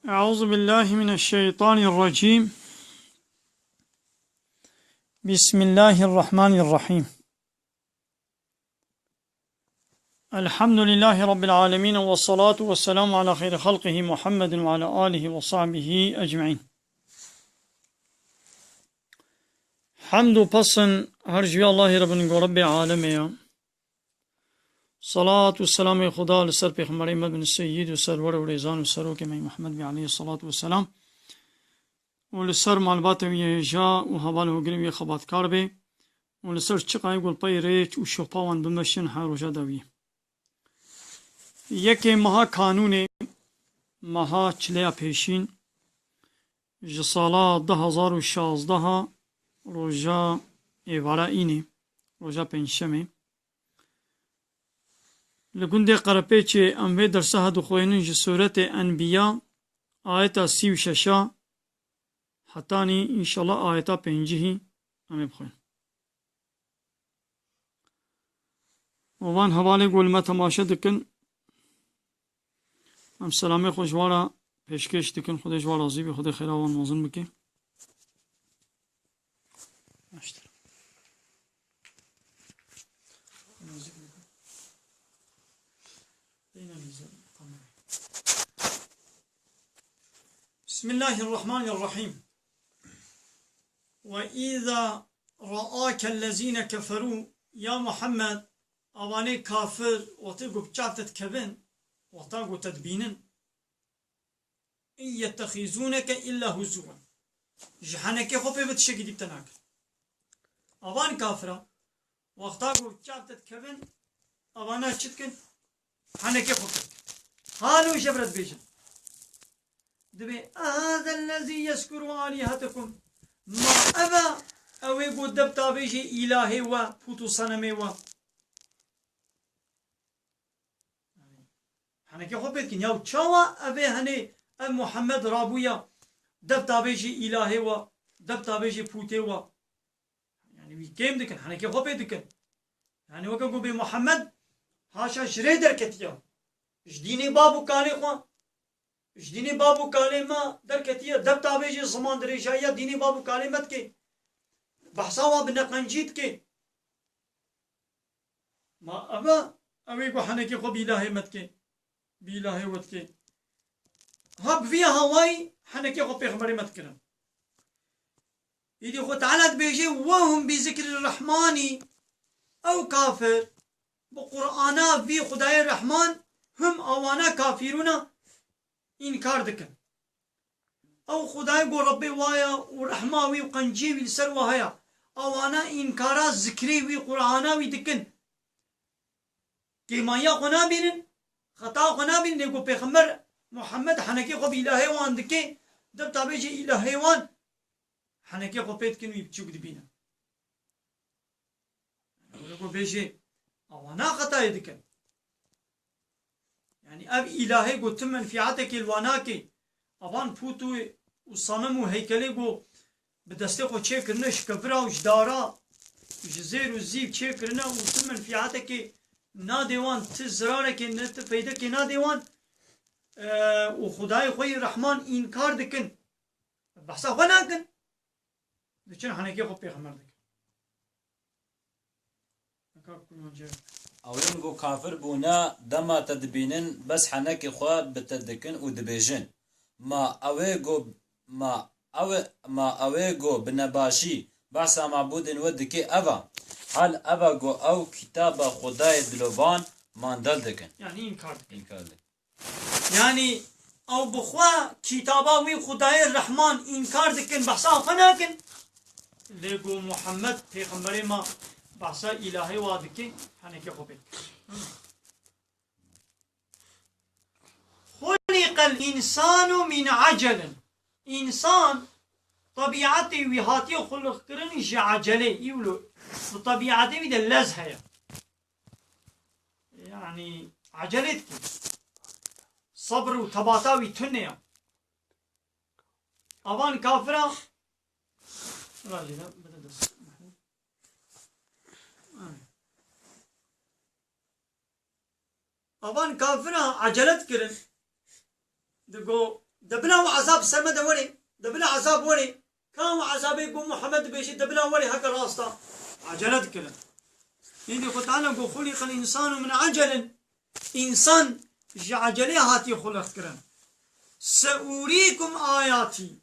أعوذ بالله من الشيطان الرجيم. بسم الله الرحمن الرحيم. الحمد لله رب العالمين والصلاة والسلام على خير خلقه محمد وعلى آله وصحبه أجمعين. حمد وبصن هرجي الله رب العالمين. صلاة والسلام خدا لسر پیغمبر احمد بن السيد وسرور وريزان وسروك من محمد بن عليه الصلاة والسلام ولسر معلومات ويجا وحوال وگري خبات کار به ولسر چقای گل پای ریچ و شپاوان بمشن هروجا دوی یکی مها قانون مها چلیا پیشین جسالا 2016 روجا ایوارا اینی روجا پنجشنبه لگنده قرپه چه اموه درسه هدو خوینن جه سورت انبیا آیتا 36 حتانی انشالله آیتا 5 امه بخوین وان حواله گولمه تماشه دکن ام سلامه خوشوارا پیشکش دکن خودش وار راضی به خود خیراوان موزن بکی بسم الله الرحمن الرحيم. وإذا رآك الذين كفروا يا محمد أواني كافر وتقو بجاتت كبن وتقو تدبينن إن يتخذونك إلا هزوا جحنك خفي بتشكي دي بتناك أوان كافرة وقتاقو بجاتت كبن أوانا شتكن حنك خفي هالو جبرت بيجن دبي هذا الذي يذكر آلهتكم ما أبا أو يقول دبتا بيجي إلهي و فوتو صنمي و حنكي خبيت كن يو تشاوا أبي هني أم محمد رابويا دبتا بيجي إلهي و دبتا بيجي فوتي و يعني وي كيم دكن حنكي خبيت دكن يعني وكان بي محمد هاشا شريدر كتيا جديني بابو كاني خوا ديني بابو كلمة دركتية دب تابيجي زمان دريشايا ديني بابو كلمة كي بحثاوا بنقنجيت كي ما أبا أبي بحنكي خو بإلهي متكي بإلهي وتكي هب فيها هواي حنكي خو بيغمري متكرم يدي خو تعالى بيجي وهم بذكر الرحمن أو كافر بقرآنا في خداي الرحمن هم أوانا كافرون إنكار دكن أو خداي قو ربي وايا ورحماوي وقنجيوي لسر وهايا أو أنا إنكارات ذكريوي قرآناوي دكن كما يقنا بينن خطا قنا بينن يقول بيغمبر محمد حنكي خو بإلهي وان دكي دب تابيجي إلهي وان حنكي خو بيتكن ويبتشوك دبينا يقول بيجي أو أنا خطا يدكن يعني أب إلهي قو تم منفعتك الواناكي أبان فوتو وصنم وهيكلي قو بدستي خو چه کرنه شكفرا وجدارا وجزير وزيب چه کرنه وتم منفعتك ناديوان تزرارك نت فيدك ناديوان وخداي خوي الرحمن إنكار دكن بحثا وناكن دچن حنكي خو پیغمبر دكن أولين جو كافر بونا دما تدبينن بس حنك خوا بتدكن ودبيجن ما أوي جو بنباشي بحث معبود ودكي أبا هل أبا جو أو كتاب خداي دلوبان ماندل دكن يعني إنكار دكن يعني أو بخوا كتاباوي خداي الرحمن إنكار دكن بحثا فناكن لقو محمد پیغمبر ما بحثا إلهي وادكي حنكي خبيت خلق الإنسان من عجل إنسان طبيعتي وهاتي خلق كرن عجلة يقولوا بطبيعتي بدا اللزهة يعني عجلتك صبر وتباطاوي تنيا أوان كافرة أوان كافرة عجلت كرن دقو دبلا وعذاب سرمد وري دبلا عذاب وري كان عذاب يقول محمد بيشي دبلا وري هكا راستا عجلت كلا يعني قلت تعالى خلق الإنسان من عجل إنسان عجلي هاتي خلق كرن سأريكم آياتي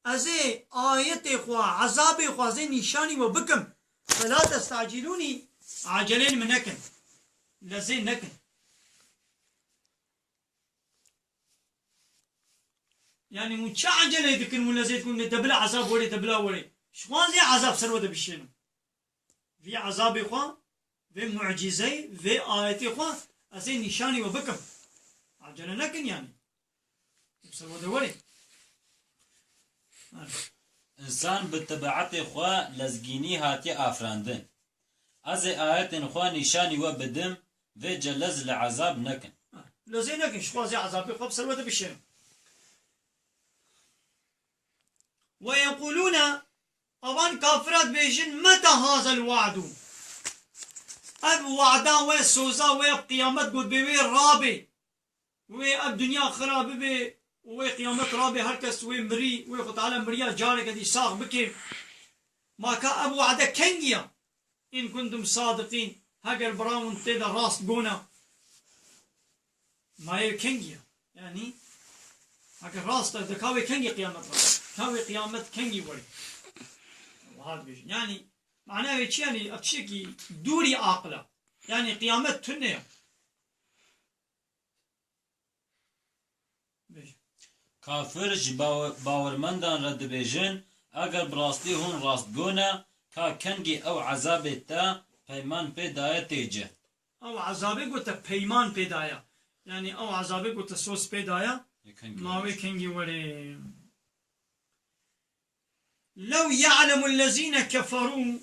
أزي آية إخوة عذاب إخوة زي نشاني وبكم فلا تستعجلوني عجلين منكن لزين نكن يعني متشعجل يذكر من زيتكم دبلا عذاب ولي دبلا ولي شوان زي عذاب سروده بشينو في عذاب إخوة في معجزة في آيات إخوة أزي نشاني وبكم عجل نكن يعني سروده ولي انسان بتبعت خوا لزگینی هاتی آفراندن از آیت خوا نشانی و بدم و جلز لعذاب نکن لزي نكن شوان زي عذاب إخوة سروده بشينو ويقولون أوان كافرات بيجن متى هذا الوعد أب وعدا وسوزا وقيامت قد بي رابي وأب دنيا خراب بي وقيامت رابي هركس ومري ويخط على مريا جارك دي ساغ بكي ما كا أب وعدا كنجيا إن كنتم صادقين هاجر براون تيدا راس قونا ما هي كنجيا يعني هاجر راس تدكاوي كنجي قيامت رابي كاوي قيامت كنجي وري وهذا بيجي يعني معناه يعني أكشيكي دوري عاقلة يعني قيامت تنيا کافر جی باورمندان رد بیجن اگر براستی هون راست گونه کا کنگی او عذاب تا پیمان پیدایه تیجه او عذابه قلت پیمان پیدایا يعني او عذابه قلت سوس پیدایا ماوي كنجي وري لو يعلم الذين كفروا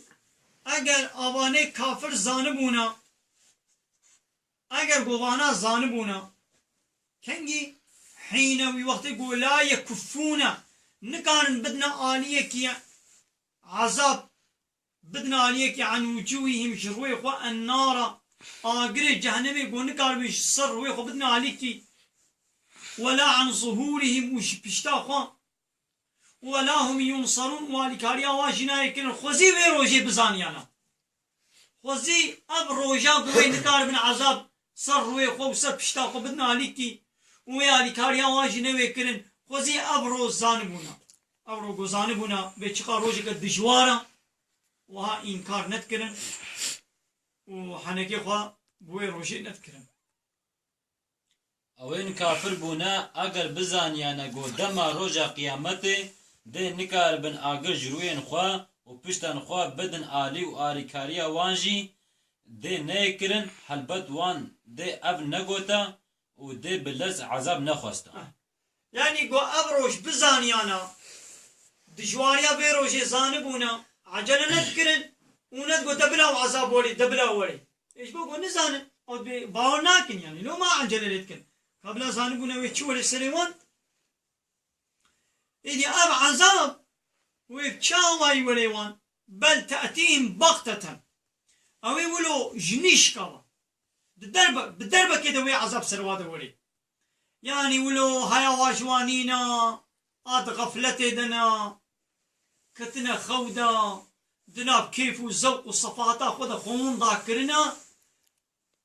اگر اوانه كافر زانبونا اگر قوانا زانبونا كنجي حين وقت يقول لا يكفون نكان بدنا آلية كي عذاب بدنا آلية كي عن وجوههم شروي النار آقر جهنم يقول نكان بيش صر ويخو بدنا آلية كي ولا عن ظهورهم وش بيشتا ولا هم ينصرون والكاريا واجنا يكن خوزي ويروجي بزانيانا خوزي اب روجا قوي نكار من عذاب صر ويخو وسر بيشتا بدنا آلية كي ويالي كاريا واجنا ويكرن خوزي ابرو زانبونا ابرو زانبونا بيشقا روجك الدجوارا وها انكار نتكرن وحنكي خوا بوي روجي نتكرن اوين کافر بونا اگر بزانیانا گو دما روجا قیامته ده نکار بن آگر جروین خوا و پشتن خوا بدن آلی و آریکاریا وانجی ده نیکرن حلبت وان ده اف نگوتا و ده بلز عذاب نخواستا يعني قو ابروش بزانيانا دجواريا بيروشي زانبونا عجل نذكرن وندقو دبلا وعذاب ولي دبلا ولي ايش بقول نزان او باورناكن يعني لو ما عجل لتكن قبل زانبونا ويتشو السليمان إذا اب عذاب ويبتشاواي وليوان بل تأتيهم بغتة او يقولوا جنيش كوا بالدربة كده وي عذاب سرواده ولي يعني ولو هيا واجوانينا اد غفلتي دنا كتنا خودا دنا بكيف وزوق والصفاتا خذ خون ذاكرنا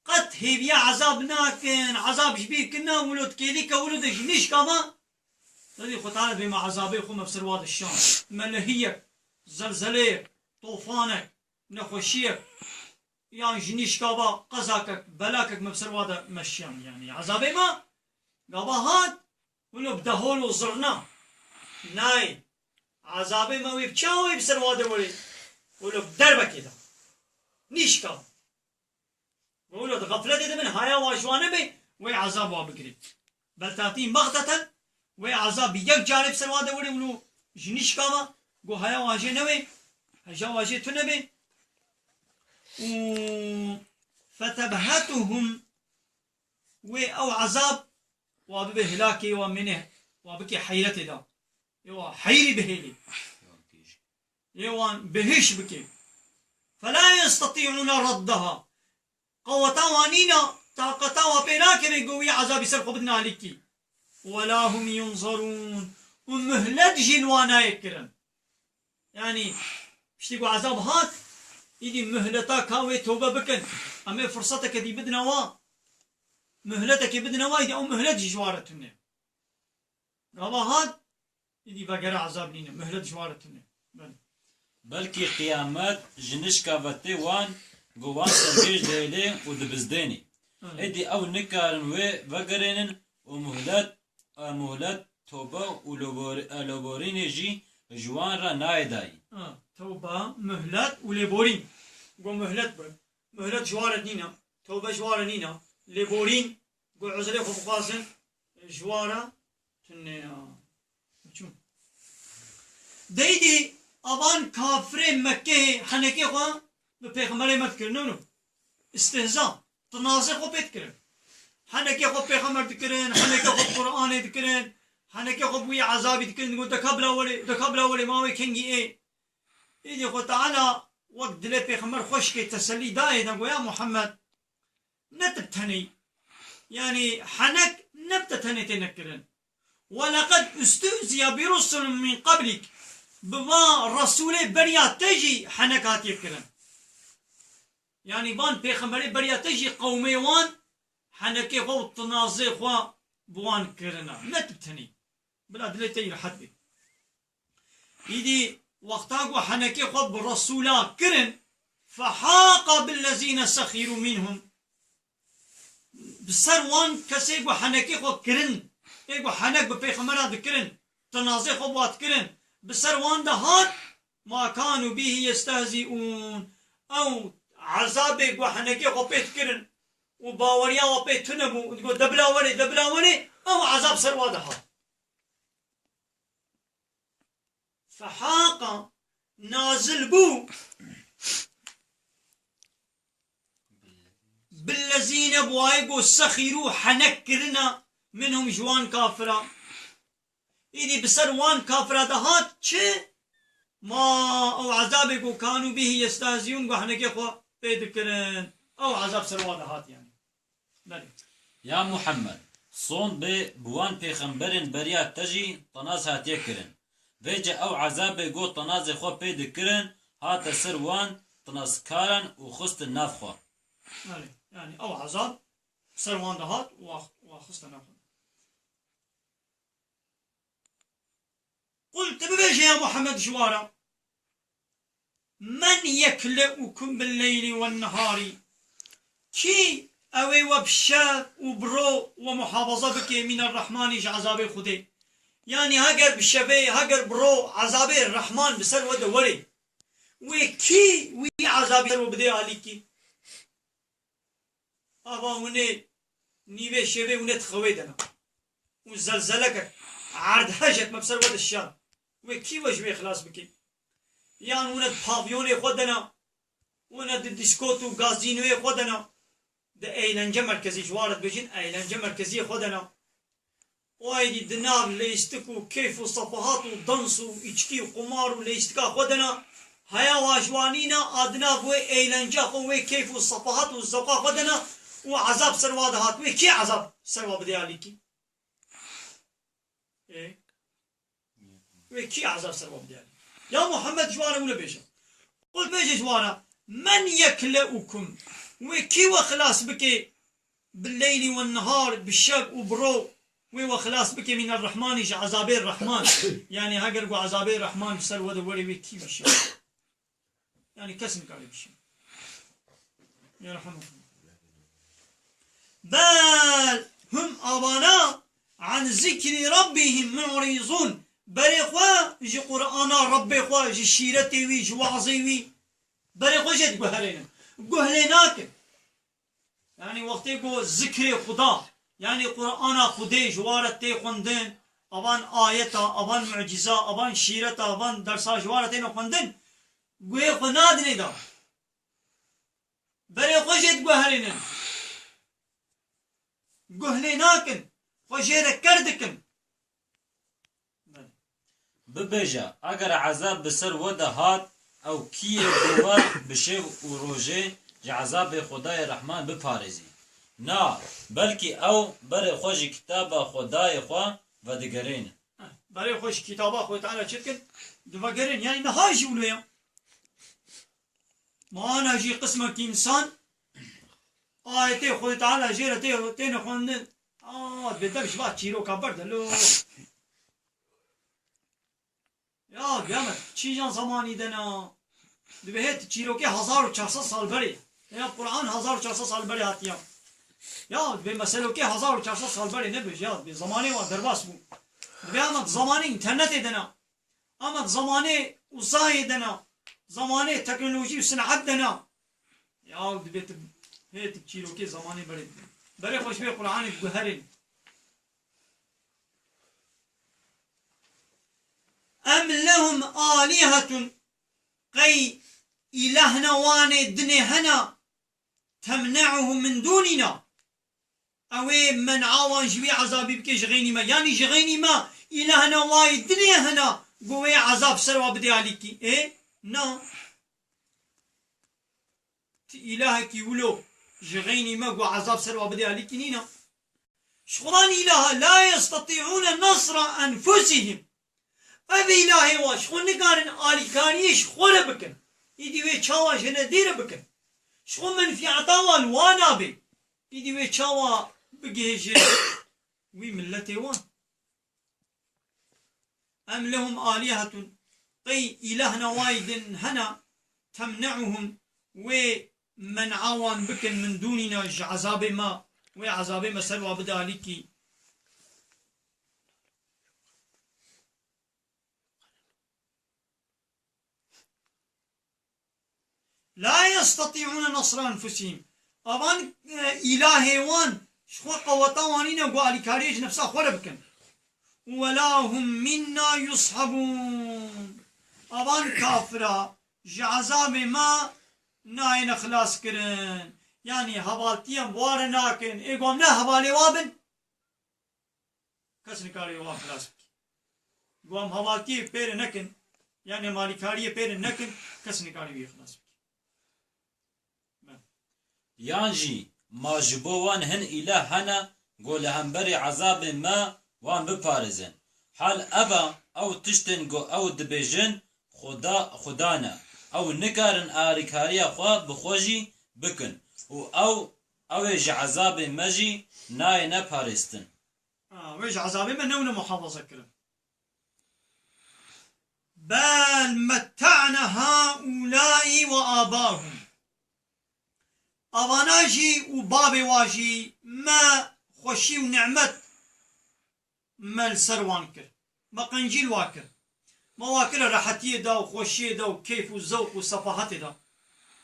قد هيبيا عذاب ناكن عذاب شبيه كنا ولد كيديك ولد جنيش كما تدي خطانا بما عذابي خو بسرواد الشام ملهيك زلزليك طوفانك نخوشيك يعني جنيش كابا قزاكك بلاكك مبسرواد مشيان يعني عذابي ما قباهات ولو بدهول وزرنا ناي عذابي ما ويبتشاوي بسرواد ولي ولو بدربه كده نيشكا ولو غفلتي من هيا واجوانه بي وي عذاب وابقري بل تاتي بغتة وي عذاب يك جانب سرواد ولي ولو جنيشكا ما قو هيا واجي نوي هجا واجي تنبي فتبهتهم وي او عذاب وابي هلاكي ومنه وابكي حيرتي دا يوا حيري بهيلي يوان بهش بكي فلا يستطيعون ردها قوتا وانينا طاقتا وبيناك بيقوي عذاب يسرق بدنا عليكي ولا هم ينظرون ومهلت جنوانا يكرن يعني بشتيقوا عذاب هات إذا مهلتا كاوي توبة بكن أما فرصتك دي بدنا وا مهلتك بدنا وا إذا أم مهلت جوارتنا رابا هات إذا بقرا عذاب نينا مهلت جوارتنا بلكي قيامات جنش كافتي وان قوان سرقيش ديلي ودبزديني إدي أو نكارن وقرينن ومهلت توبة ولوبورين جي جوان را نايداي توبة مهلت وليبورين قو مهلت جوارت نينا توبة جوارة نينا ليبورين قو عزلي خب قاسن جوارة تنينا ديدي أبان كافرين مكة حنكي خوا بپیغمبر مت کرنو استهزاء تنازع خو بيت کرن حنكي خو پیغمبر دکرن حنكي خو قرآن دکرن حنكي خو وی عذاب دکرن قو دکبلا ولی ماوي كنجي ايه إذا خو تعالى وقت دل پیغمبر خوش كي تسلي داي دقو يا محمد نتبتني يعني حنك نبتتني تنكرن ولقد استهزئ برسل من قبلك بما رسول بريا تجي حنكات يكرن يعني بان بيخمري بريا تجي قومي وان حنكي خو تنازي خو بوان كرنا نتبتني بلا دلتي لحد يدي وقتاقو حنكي خو برسولا كرن فحاق بالذين سخروا منهم بسر وان كسيقو حنكي خو كرن ايقو حنك ببيخمرا ذكرن تنازي خو بوات كرن بسر وان دهات ما كانوا به يستهزئون او عذابك وحنكي خو بيت كرن وباوريا وبيت تنبو وتقول دبلا ولي او عذاب سر وادها فحاق نازل بو بالذين بوايقو سخروا حنك كرنا منهم جوان كافرة إذا بسر وان كافرة دهات چه ما او عذابك كانوا به يستهزئون وحنكي خو بيذكرن او عذاب سر دهات يعني بلي يا محمد صون بوان پیغمبرن بريا تجي طناز هات يكرن بيجا او عذاب قو طناز خو بيذكرن هات سر وان طناز كارن وخست الناف خو بلي يعني او عذاب سر وان دهات وخست الناف قلت ببيجي يا محمد جوارا من يكلؤكم بالليل والنهار كي اوي وبشا وبرو ومحافظة بك من الرحمن ايش عذاب خدي يعني هاجر بشبي هاجر برو عذاب الرحمن بسر ودوري وكي وي عذاب وبدي عليكي ابا وني نيبه شبي ونت خويدنا وزلزلك عرض هجت مبسر ود الشام وكي وجوي خلاص بكي يعني ونت بافيوني خدنا ونت ديسكوتو غازينوي خدنا ده ايلنجا مركزي جوارت بجين ايلنجا مركزي خدنا وايدي دناب ليستكو كيف وصفحات ودنس وإجكي وقمار وليستكا خدنا هيا واجوانينا ادنا بوي ايلنجا قوي كيف وصفحات والزوقا خدنا وعذاب سروادهات وي كي عذاب سروا بدي عليكي ايه وي كي عذاب سروا بدي عليكي يا محمد جوانا ولا بيجا قلت بيجا جوانا من يكلؤكم وكي وخلاص بك بالليل والنهار بالشق وبرو وخلاص بك من الرحمن يجي عذابي الرحمن يعني هاجر عذابي الرحمن بسر ودا وري وكي بالشق يعني كسمك عليه بالشق يا رحمه بل هم أبانا عن ذكر ربهم معرضون بريخوا جي قرآن ربي خوا جي شيرتي وي جي وعظي وي بريخوا جد قهلينا قهليناك يعني وقت يقول ذكر خدا يعني قرآن خدي جوارتي خندن أبان آيتا أبان معجزة أبان شيرتا أبان درسا جوارتين خندن قوي خنادني دا بريخوا جد قهلينا قهليناكن خجيرك كردكن ببيجا اگر عذاب بسر ودا هات او كيه دوار بشيو وروجه عذاب خدای رحمان بپارزي نا بلكي او بر خوش كتابه خداي خوا ودگرين برای خوش کتابا خود تعالی چت کن دوگرین یعنی نهاجی ولویا ما نجی قسمك انسان آیت خود تعالی جیرته تین خوندن بدمش بعد چیرو کبرد لو یا بیامد چی جان زمانی دنا دبهت چیرو که 1400 سال بری یا قرآن 1400 سال بری هاتیا یا به مسئله که 1400 سال بری نبیش یا به زمانی و درباس بود بیامد زمانی اینترنت دنا آمد زمانی وسایل دنا زمانی تکنولوژی و صنعت دنا یا دبهت هیت چیرو که زمانی بری خوش به قرآن گوهرین أم لهم آلهة قي إلهنا وان دنهنا تمنعهم من دوننا أوي من عوان جوي عذابي بكيش غيني ما يعني جغيني ما إلهنا واي دنهنا قوي عذاب سروا بدي عليكي إيه نا إلهك يولو جغيني ما قو عذاب سروا بدي عليكي نينا شخران إله لا يستطيعون نصر أنفسهم أبي إلهي واش خون نقارن آلي كانيش خورة بكن يدي وي چاوا جنة دير بكن شخون من في عطاوا الوانا بي يدي وي چاوا بقيج وي ملتي وان أم لهم آلهة قي إلهنا وايد هنا تمنعهم ومن عوان بكن من دوننا عذاب ما وعذاب ما سلوى بداليكي لا يستطيعون نصر أنفسهم أبان إلهي وان شخوا قوطوانين وقالي كاريج نفسها خورا بكن ولا هم منا يصحبون أبان كافرة جعذاب ما ناين خلاص كرن يعني هبالتيم وارا ناكن إيقوم لا هبالي وابن كسن كاري واب خلاص قوم هبالتي بير نكن يعني مالي كاري بير نكن كسن كاري خلاص يانجي ما جبوان هن إله هنا قول همبري عذاب ما وان بپارزن حال أبا أو تشتن قو أو دبيجن خدانا أو نكارن آريكاريا خوا بخوجي بكن أو يج عذاب مجي ناي نپارستن ويج عذاب ما نون محافظة كرم بل متعنا هؤلاء وآباهم أباناجي وبابي واجي ما خوشي ونعمت ما السروان كر ما قنجيل واكر ما واكر راحتي دا وخوشي دا وكيف وذوق وصفاحتي دا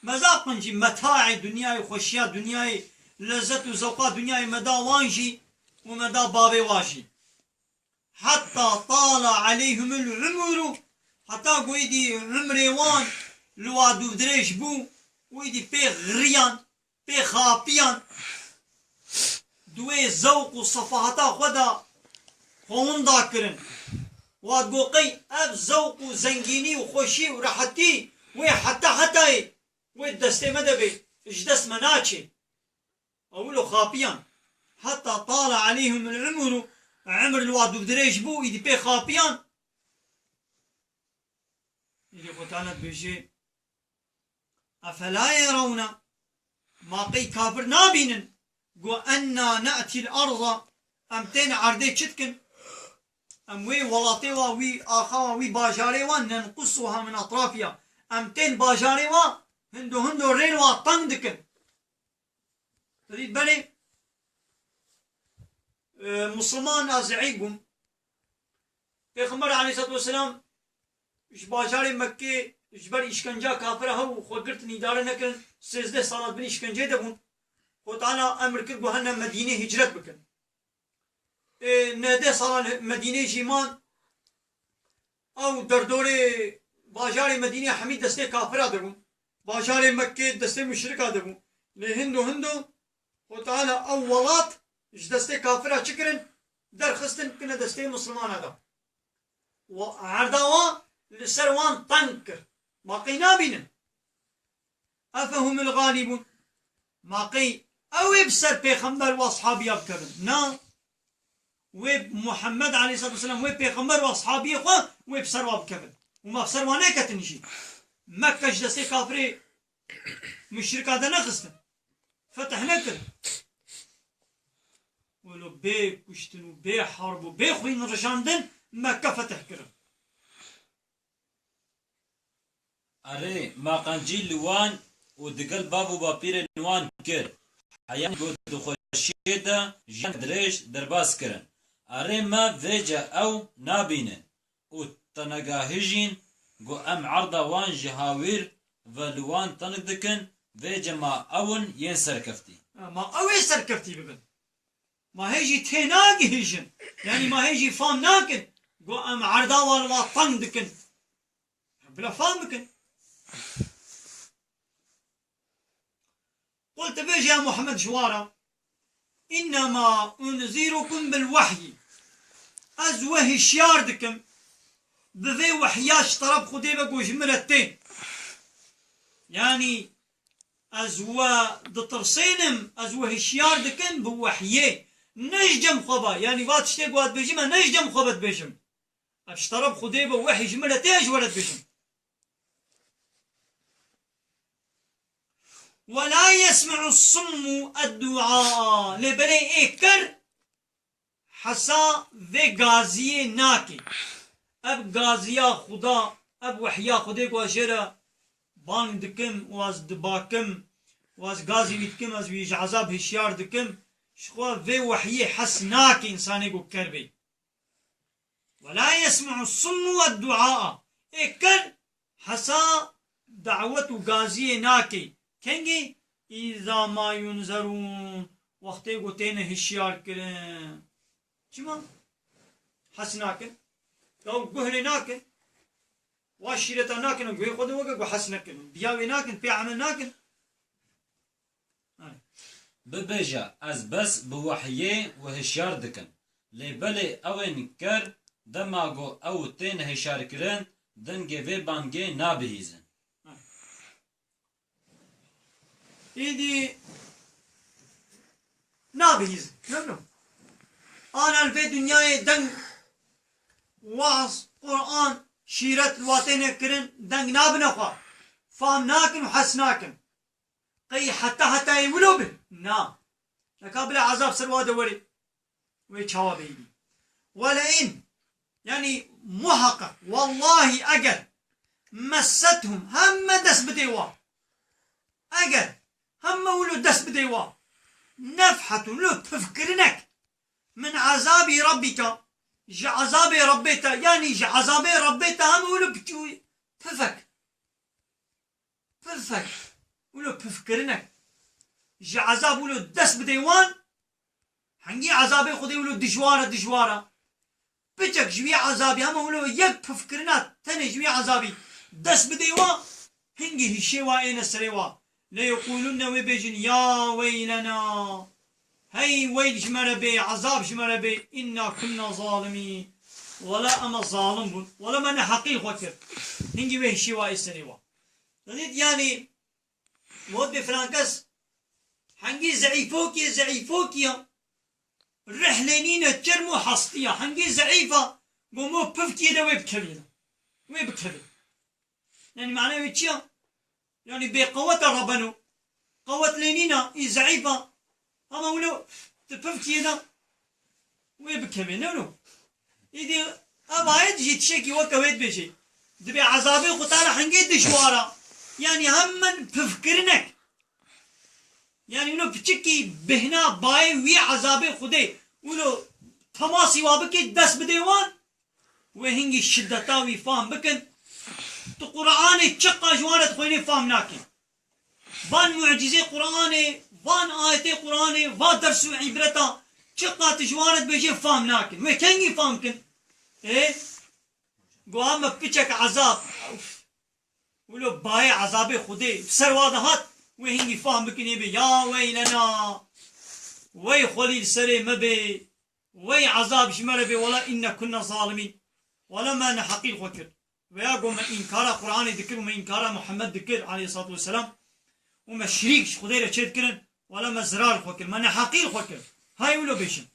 ما ذا قنجي متاع دنياي وخوشيا دنياي لذت وذوقات دنياي مدى وانجي ومدى بابي واجي حتى طال عليهم العمر حتى قويدي عمري وان لوادو دريش بو ويدي بي غريان بي خابيان دوي زوق وصفاحتا خدا هوندا كرن وادقوقي اب زوق وزنجيني وخوشي وراحتي وي حتى وي دستي مدبي اجدس مناتشي اولو خابيان حتى طال عليهم العمر عمر الواد بدريش بو يدي بي خابيان يدي قتالت بيجي أفلا يرون ما قي كافر نابين قو أنا نأتي الأرض أمتين عردي تشتكن أم وي ولاطيوا وي آخوا وي باجاريوا ننقصها من أطرافها أمتين باجاريوا هندو رينوا طندكن تريد بني مسلمان أزعيقهم پیغمبر عليه الصلاة والسلام إش باجاري مكة إجبار إشكنجا كافرة هو خوقرت ندارة نكن 13 سالات بن إشكنجا دبون وتعالى أمر كرد بهنا مدينة هجرت بكن نده سال مدينة جيمان أو دردوري باجاري مدينة حميد دسته كافرة دبون باجاري مكة دسته مشركة دبون لهندو وتعالى أولات إش دسته كافرة شكرن در خستن كنا دسته مسلمان هذا وعردوا لسروان طنكر ما قي نابين أفهم الغالبون ما قي او بسر پیغمبر و اصحابی بکرن نا و محمد عليه الصلاة والسلام و پیغمبر و اصحابی خو و بسر و بکرن و ما بسر وانه کتنشی مکه جدسه کافری مشرکات نخستن فتح نکرن ولو بي كشتن وبي حرب وبي خوين رجاندن مكة فتح كرن اره ما قنجي لوان ودقل بابو بابير نوان كر حيان قد خوشيدا جان دريش درباس كرن اره ما فيجا او نابينن وتنقاهجين قو ام عرضا وان جهاوير ولوان تنقدكن فيجا ما اون ينسر كفتي ما اوي سركفتي ببن ما هيجي تيناقي هيجن يعني ما هيجي فام ناكن قو ام عرضا والوطن دكن بلا فام بكن قلت بيجي يا محمد شوارا إنما أنذركم بالوحي أزوه الشيار دكم بذي وحياش طرب خديبك وجملتين يعني أزوه دطرسينم أزوه الشيار دكم بوحيه نجم خبا يعني وات شتيق وات بيجم نجم خبت بيجم أشترب خديبه وحي جملتين جولت بيجم ولا يسمع الصم الدعاء لبري اكر حسا ذي غازي ناكي اب غازيا خدا اب وحيا خدي کو اشرا بان دكم واز دباكم واز غازي بيتكم از ويج عذاب هشيار دكم شخوا ذي وحي حس ناكي انساني کو كربي ولا يسمع الصم الدعاء اكر حسا دعوة غازي ناكي كنجي إذا ما ينظرون وقتی گوتين هشيار كرن چما حسناكن لو قهر ناكن واشيرتا ناكن وقهر خود وقا حسناكن بياوي ناكن بيعمل ناكن ببيجا از بس بوحيه وهشيار دكن لبلي اوين كر دماغو او تين هشيار كرن دنگه و بانگه نابهيزن إيدي نابهيز نبنو أنا الفي دنياي دنگ وعظ قرآن شيرت الواتين كرن دنگ نابنا خوا فهم ناكن وحس ناكن قي حتى يولو به نا لكابل عذاب سرواد وري ويتشاوا بيدي ولئن يعني محقق والله أجل مستهم هم دس بديوا أجل هم ولو دس بديوا نفحة لو تفكرنك من عذاب ربك عذاب ربك يعني عذاب ربك هم ولو بتوي تفك ولو بفكرنك عذاب ولو دس بديوان هنجي عذابي خدي ولو دجوارة بيجك جوي عذابي هم ولو يك بفكرنا تاني جوي عذابي دس بديوان هنجي هشيوا اين السريوا ليقولون وبيجن يا ويلنا هي ويل شمربي عذاب شمربي إنا كنا ظالمين ولا أما ظالم ولا من حقيق وكر هنجي به شواء السنوا يعني مود فرانكس هنجي زعيفوكيا رحلينينا ترمو حصتيا هنجي زعيفة قومو بفكي دا ويبكبينا يعني معناه ويتشيا يعني بقوة ربنا قوة لينينا زعيفة أما ولو تفكينا ويبكبينا ولو إذا أبايد جيت شكي وكويت بشي دبي عذابي وقتالا حنجي دشوارا يعني هم تفكرنك يعني ولو بتشكي بهنا باي وي عذابي خدي ولو تماسي وابكي دس بديوان وهنجي شدتاوي فاهم بكن تو قرآن تشقى جوانت خويني فاهم ناكي بان معجزة قرآن بان آيات قرآن بان درس عبرتا تشقى تجوانت بيجي فاهم ناكي وكنجي فاهم كن ايه قوام بيشك عذاب ولو باي عذابي خدي بسر واضحات وهنجي فاهم بكني بي يا ويلنا وي خليل سري مبي وي عذاب شمر بي ولا إنا كنا ظالمين ولا ما نحقي الخكر وياقو من إنكار قرآن ذكر ومن إنكار محمد ذكر عليه الصلاة والسلام وما شريك خديرة شد كرن ولا مزرار خوكر من حقير خوكر هاي ولو بيشن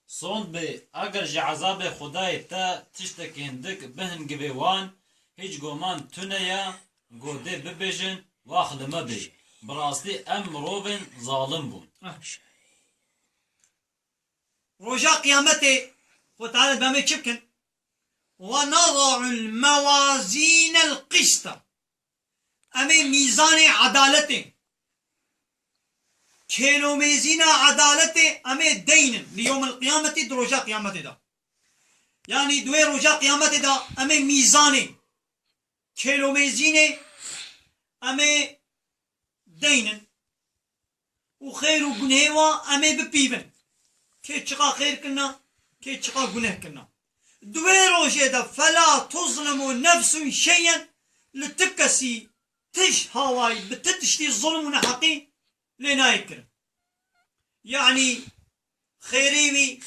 صوند به اگر جه عذاب خدای تا تشتک هندک بهن گبیوان هیچ گومان تونه یا گوده ببیجن واخل مبی براستی ام روبن ظالم بون رجاء قيامته وتعالى بما يشبكن ونضع الموازين القسط أمي ميزان عدالته كيلو ميزين عدالته أمي دين ليوم القيامة رجاء قيامته دا يعني دوي رجاء قيامته دا أمي ميزان كيلو ميزين أمي دين وخير وقنهوا أمي ببيبن كي تشقى خير كنا كي تشقى قناه كنا دوي روجه فلا تظلم نفس شيئا لتكسي تش هواي بتتشتي الظلم ونحقي لنا يكرم يعني خيريوي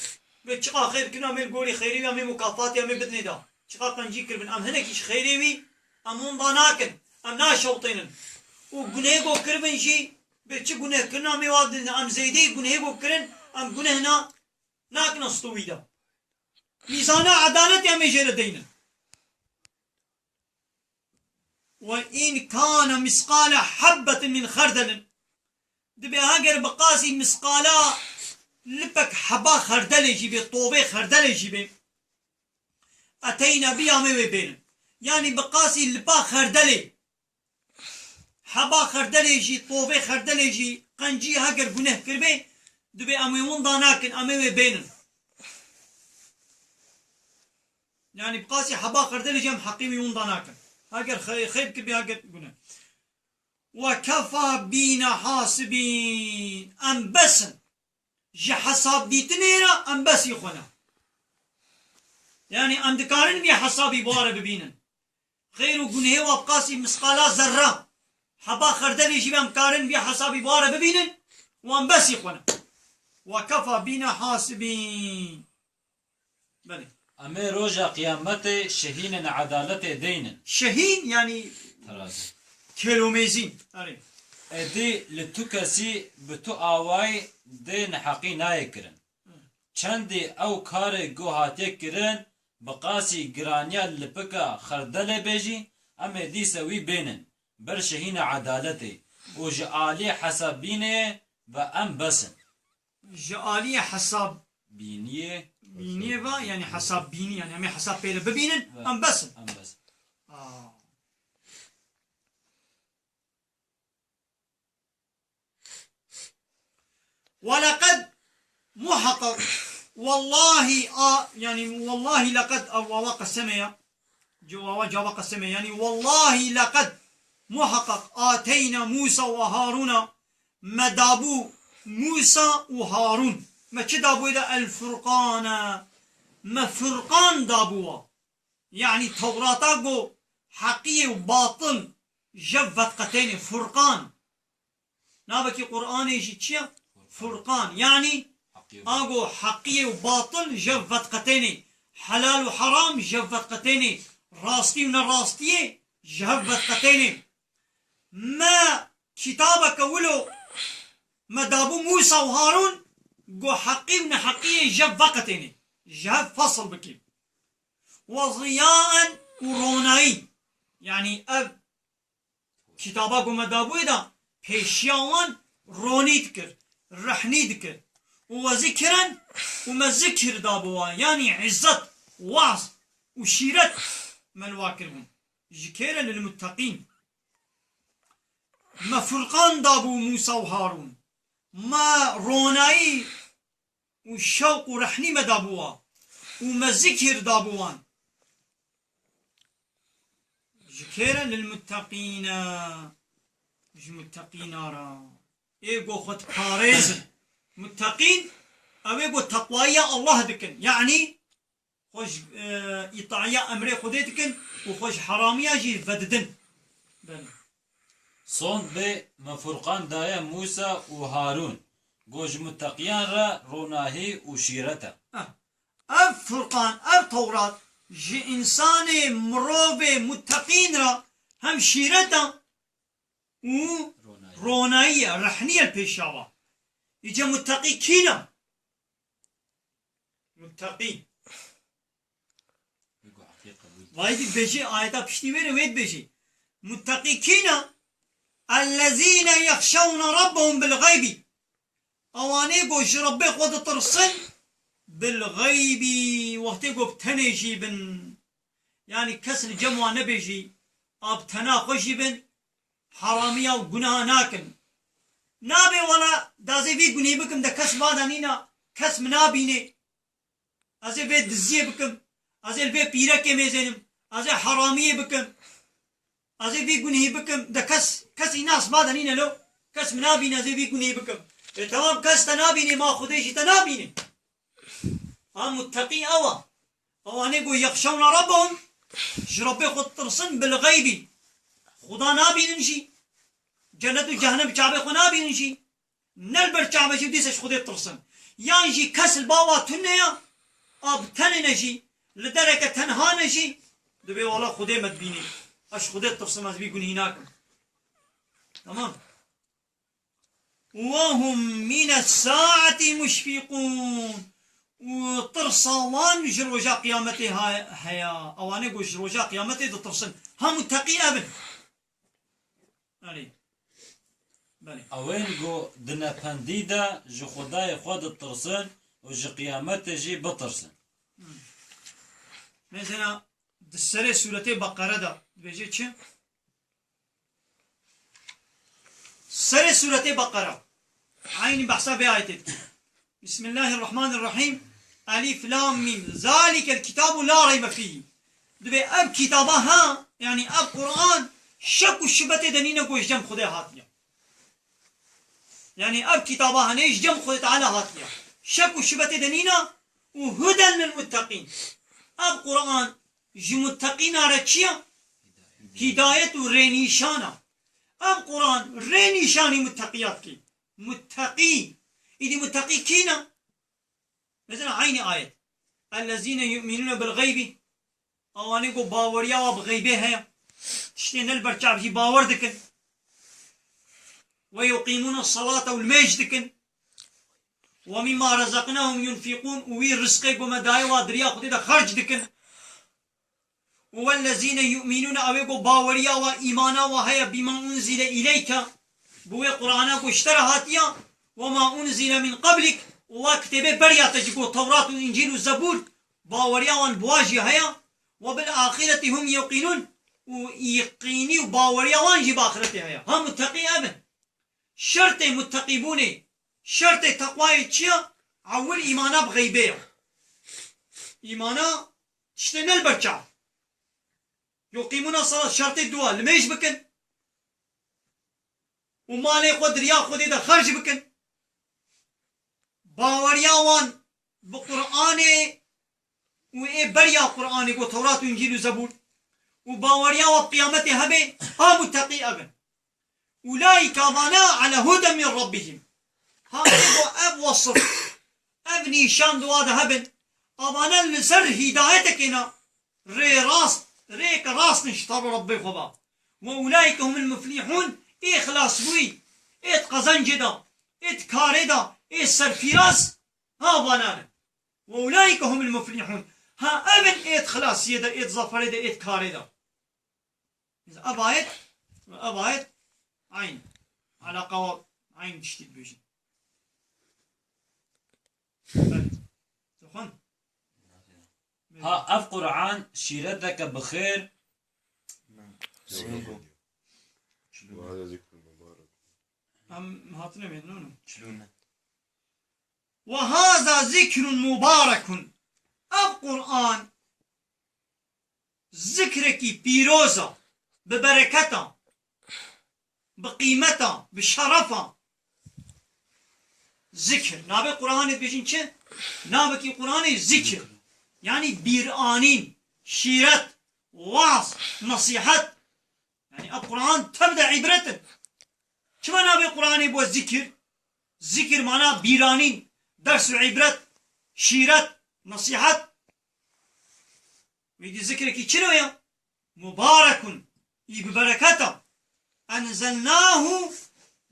بتشقى خير كنا من قولي خيريوي أمي مكافاتي أمي بدني دا تشقى قنجيكر من أم هناك خيريوي أم ضاناكن أم ناشوطين وقناه كربن شي بتش قناه كنا أمي وادن أم زيدي قناه كرن أم قنهنا ناك نصطوي دا ميزان عدالة يا مجرى دينا وإن كان مسقال حبة من خردل دبي هاجر بقاسي مسقالا لبك حبا خردل يجيبي طوبة خردل يجيبي أتينا بيا مي بين يعني بقاسي لبا خردل حبا خردل يجي طوبة خردل يجي قنجي هاجر جنه كربي دبي أمي ونداناكن أمي بينن يعني بقاسي حبا خردل جم حقيمي ونداناكن هاجر خير كبي هاجر قلنا وكفى بينا حاسبين أم بسن جي حساب بيتنيرا أم بس يخونا يعني أم دكارن بي حسابي بوارا ببينن خير وقنه وبقاسي مسقالا ذرة حبا خردل جي أم كارن بي حسابي بوارا ببينن وأم بس يخونا وكفى بنا حاسبين بلي أمي روجا قيامته شهين عدالة دين شهين يعني ترازي كيلوميزين ادي لتوكسي بتو آواي دين حقي نايكرن چندي او كار گوهاتي كرن بقاسي گرانيا لبكا خردل بيجي أمي دي سوي بينن بر شهين عدالته وجعالي حسابينه وأم بسن جعالية حساب بينيه با يعني حساب بيني يعني أمي حساب بيلا ببينن أم بسن ولقد محقق والله يعني والله لقد أواق السماء جواب السماء يعني والله لقد محقق آتينا موسى وهارون مدابو موسى وهارون ما دابو إذا الفرقان ما فرقان دابوا يعني توراة حقيقي وباطل جفت قتين فرقان نابكي قرآن يجي تشيا فرقان يعني اقو حقيقي وباطل جفت قتين حلال وحرام جفت قتين راستي ونراستي جفت قتين ما كتابك ولو مدابو موسى وهارون قو حقي ونحقي جف قتين جف فصل بكي وضياء وروناي يعني اب كتابك مدابو إذا بيشيوان روني تكر رحني تكر وذكرا وما ذكر دابوان يعني عزت وعظ وشيرت ملواكرهم ذكرا للمتقين ما فرقان دابو موسى وهارون ما روناي والشوق ورحني ما دابوا وما ذكر دابوان ذكرا للمتقين مش متقين را ايقو خد كاريز متقين او ايقو تقوايا الله دكن يعني خوش اطاعيا امري خديتكن وخوش حراميا جي فددن صون به مفرقان دايا موسى وهارون گوش متقيان را روناهي وشيرتا اف فرقان اف تورات جي انسان مروب متقين را هم شيرتا و رونائية رحنية البيشاوة يجي متقي كينا متقي وايد بيجي آياتا بشتي ويد بيجي متقي كينا الذين يخشون ربهم بالغيب اواني قوش ربي خود ترسل بالغيب وقتي قو بتنيجي بن يعني كسر جموع نبيجي ابتنا خوشي بن حرامية وقناها ناكن نابي ولا دازي في قني بكم دا كس بادانينا كس منابيني ازي بيت دزيه بكم ازي البيت بيركي ميزينم ازي حرامية بكم ازي في قني بكم دا كس ناس بادانينا لو كس منابيني ازي في قني بكم تمام كس تنابيني ما خديشي تنابيني متقي اواني قو يخشون ربهم ربي خد ترسن بالغيب خدا نابين شي جنة وجهنم شعبي خو نابين شي نلبر شعبي شي بديسش خدي ترسن يعني شي كسل باوا تنيا اب تنين شي لدرجة تنهان شي دبي والله خدي مدبيني اش خدي ترسن از بيقول هناك تمام وهم من الساعة مشفقون وترصوان جروجا قيامتي هيا اواني قو جروجا قيامتي دو ترسن هم متقي ابن بله اوين قو دنا پنديدا جو خداي خود ترسن و جو قيامت جي بترسن مثلا دسره سورة بقرة دا بيجي چه سره سورة بقرة عين بحثا بآيتك بسم الله الرحمن الرحيم ألف لام ميم ذلك الكتاب لا ريب فيه دبي اب كتابها يعني اب قرآن شك والشبهة دنينا كوش جم خدي هاتيا يعني اب كتابها نيش جم خدي تعالى هاتيا شك والشبهة دنينا وهدى للمتقين اب قرآن جمتقين رتشيا هداية ورينيشانا اب قرآن رينيشاني متقيات كي متقي إذا متقي كينا مثلا عيني آية الذين يؤمنون بالغيب اواني قو باوريا وبغيبه هيا تشتين البرشاب جي باور دكن ويقيمون الصلاة والميج دكن ومما رزقناهم ينفقون وي رزقك ومداي وادريا خدي دا خرج دكن والذين يؤمنون اويقو باوريا وإيمانا وهيا بما أنزل إليك بوي قرآنك واشترى هاتيا وما أنزل من قبلك وكتبه بريا تجيكو توراة وإنجيل والزبور باوريا وان بواجي هيا وبالآخرة هم يقينون ويقيني وباوريا وان جيب آخرتي هيا هم متقي أبن شرط متقيبوني شرط تقوى تشيا عول إيمانا بغيبية إيمانا تشتين البرشا يقيمون الصلاة شرط الدواء لما يشبكن ومالي قدر ياخذ إذا خرج بكن باوريا وان بقرآن وإيه بريا قرآن يقول توراة وإنجيل وزبور وباوريا وقيامته هبه متقي أبن أولئك أبانا على هدى من ربهم أب وصف أب نيشان دواد هبن أبانا لسر هدايتك هنا ريك راس نشتر ربي خبا وأولئك هم المفلحون إخلاص بوي قزن جدا كاردا سرفيراس بانانا وأولئك هم المفلحون أبن خلاص يدا ظفر دا كاردا أبايت عين على قواب عين تشتيت بيجي تخون اف قرآن شيرتك بخير وهذا ذكر مبارك هاتنا منونه وهذا ذكر مبارك القرآن ذكرك بيروزا ببركته بقيمته بشرفه ذكر نابي قرآن بيجين چه نابي قرآن ذكر يعني بيرانين شيرت واعظ نصيحت يعني القرآن تبدأ عبرته كما نابي قرآن يبو الذكر ذكر معناه بيرانين درس عبرت شيرت نصيحت ويدي ذكرك شنو يا مبارك ببركته أنزلناه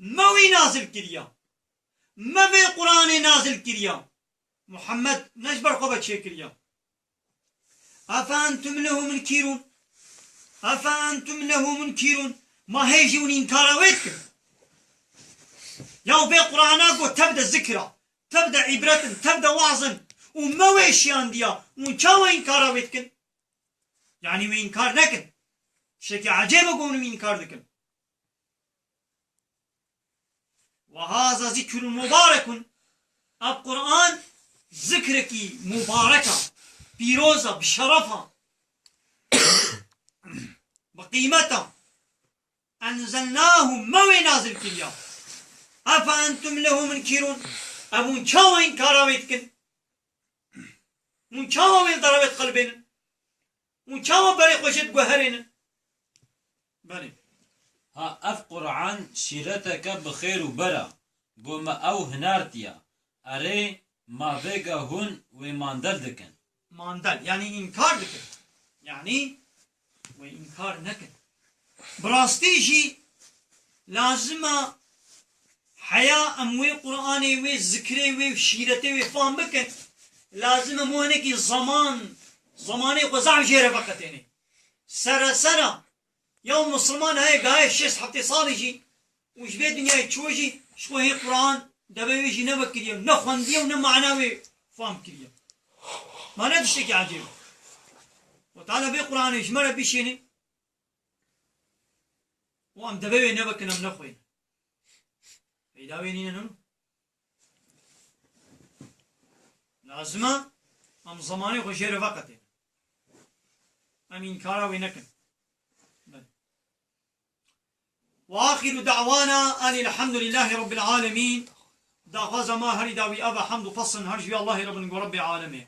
موي نازل كريا ما في قرآن نازل كريا محمد نجبر قبة شي كريا أفأنتم له منكرون أفأنتم له منكرون ما هيجون إنكارويتكم يوم في قرآنك تبدأ ذكرى تبدأ عبرة تبدأ وعظا وما ويشيان ديا وشاو إنكارويتكم يعني ما إنكار نكن شكي عجيب أقول من إنكار ذكر وهذا ذكر مبارك القرآن ذكرك مباركة بيروزة بشرفة بقيمته أنزلناه موي نازل كريا أفأنتم له منكرون أبون شاو إنكارويتكن من شاو وين ضربت قلبنا من شاو بريق وشد قهرنا بني ها اف قرآن شيرتك بخير وبرا بوما او هنارتيا اري ما فيغا هون وماندر دكن ماندل يعني إنكار دكن يعني وإنكار نكن براستيجي لازم حياة أموي قرآني وي ذكري وي شيرتي وي فهم بكن لازم مهنكي زماني قزع جيرة بقتيني سرا يوم مسلمان هاي قاية شيس حتى صالجي وش بيه دنيا تشوجي شو هي قرآن دبيجي نبكريه نخونديه ونمعناوي فهم كريه ما ندشتكي عجيب وتعالى بيه قرآن يشمر بيشيني وام دبيوي نبكنا من نخوين ايداوينين ننو لازمه ام زماني وشير وقتين ام انكاراوي نكن وآخر دعوانا أن الحمد لله رب العالمين دا غزا ما هري داوي أبا حمد فصل هرجي الله رب العالمين